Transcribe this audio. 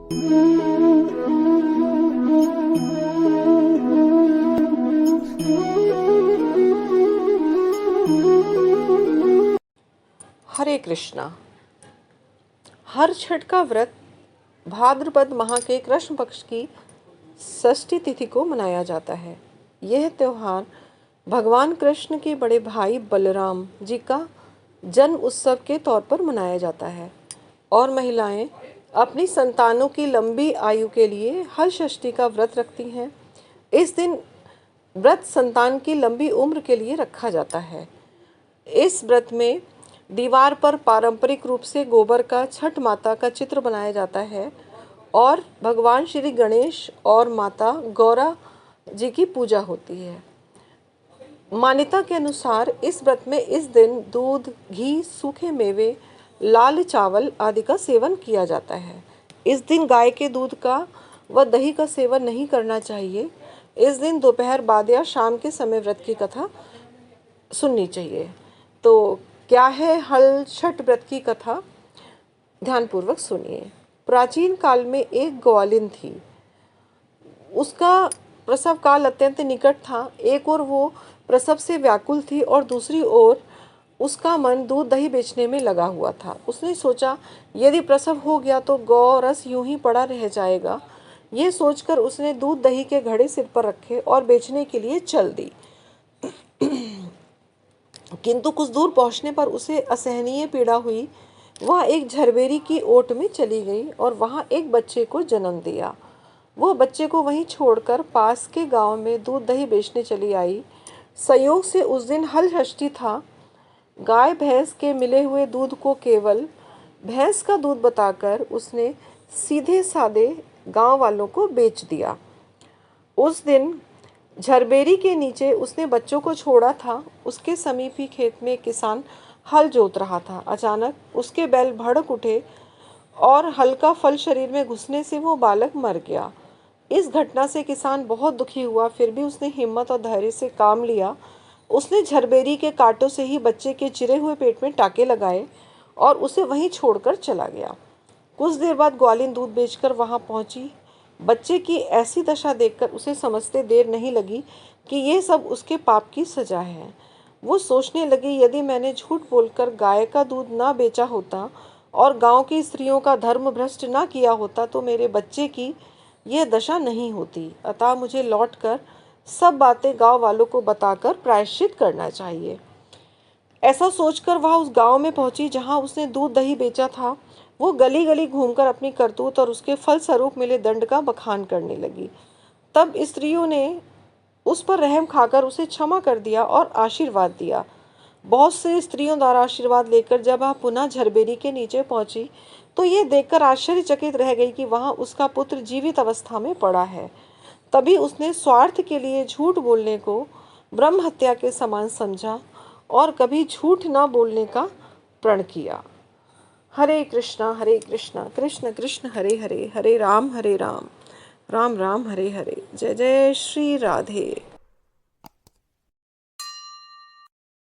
हरे कृष्णा। हर छठ का व्रत भाद्रपद माह के कृष्ण पक्ष की षष्ठी तिथि को मनाया जाता है। यह त्योहार भगवान कृष्ण के बड़े भाई बलराम जी का जन्म उत्सव के तौर पर मनाया जाता है और महिलाएं अपनी संतानों की लंबी आयु के लिए हर षष्ठी का व्रत रखती हैं। इस दिन व्रत संतान की लंबी उम्र के लिए रखा जाता है। इस व्रत में दीवार पर पारंपरिक रूप से गोबर का छठ माता का चित्र बनाया जाता है और भगवान श्री गणेश और माता गौरा जी की पूजा होती है। मान्यता के अनुसार इस व्रत में इस दिन दूध, घी, सूखे मेवे, लाल चावल आदि का सेवन किया जाता है। इस दिन गाय के दूध का व दही का सेवन नहीं करना चाहिए। इस दिन दोपहर बाद या शाम के समय व्रत की कथा सुननी चाहिए। तो क्या है हल छठ व्रत की कथा? ध्यानपूर्वक सुनिए। प्राचीन काल में एक ग्वालिन थी। उसका प्रसव काल अत्यंत निकट था। एक ओर वो प्रसव से व्याकुल थी और दूसरी ओर उसका मन दूध दही बेचने में लगा हुआ था। उसने सोचा, यदि प्रसव हो गया तो गौ रस यूं ही पड़ा रह जाएगा। ये सोचकर उसने दूध दही के घड़े सिर पर रखे और बेचने के लिए चल दी। किंतु कुछ दूर पहुंचने पर उसे असहनीय पीड़ा हुई। वह एक झरबेरी की ओट में चली गई और वहां एक बच्चे को जन्म दिया। वह बच्चे को वहीं छोड़कर पास के गांव में दूध दही बेचने चली आई। संयोग से उस दिन हल षष्ठी था। गाय भैंस के मिले हुए दूध को केवल भैंस का दूध बताकर उसने सीधे साधे गांव वालों को बेच दिया। उस दिन झरबेरी के नीचे उसने बच्चों को छोड़ा था। उसके समीप ही खेत में किसान हल जोत रहा था। अचानक उसके बैल भड़क उठे और हल का फल शरीर में घुसने से वो बालक मर गया। इस घटना से किसान बहुत दुखी हुआ, फिर भी उसने हिम्मत और धैर्य से काम लिया। उसने झरबेरी के कांटों से ही बच्चे के चिरे हुए पेट में टाके लगाए और उसे वहीं छोड़कर चला गया। कुछ देर बाद ग्वालिन दूध बेचकर वहां पहुंची। बच्चे की ऐसी दशा देखकर उसे समझते देर नहीं लगी कि यह सब उसके पाप की सजा है। वो सोचने लगी, यदि मैंने झूठ बोलकर गाय का दूध ना बेचा होता और गांव की स्त्रियों का धर्म भ्रष्ट ना किया होता तो मेरे बच्चे की यह दशा नहीं होती। अतः मुझे लौटकर सब बातें गांव वालों को बताकर प्रायश्चित करना चाहिए। ऐसा सोचकर वह उस गांव में पहुंची जहां उसने दूध दही बेचा था। वो गली गली घूमकर अपनी करतूत और उसके फलस्वरूप मिले दंड का बखान करने लगी। तब स्त्रियों ने उस पर रहम खाकर उसे क्षमा कर दिया और आशीर्वाद दिया। बहुत से स्त्रियों द्वारा आशीर्वाद लेकर जब वह पुनः झरबेरी के नीचे पहुंची तो ये देखकर आश्चर्यचकित रह गई कि वहां उसका पुत्र जीवित अवस्था में पड़ा है। तभी उसने स्वार्थ के लिए झूठ बोलने को ब्रह्म हत्या के समान समझा और कभी झूठ न बोलने का प्रण किया। हरे कृष्णा कृष्ण कृष्ण हरे हरे, हरे राम राम राम हरे हरे। जय जय श्री राधे।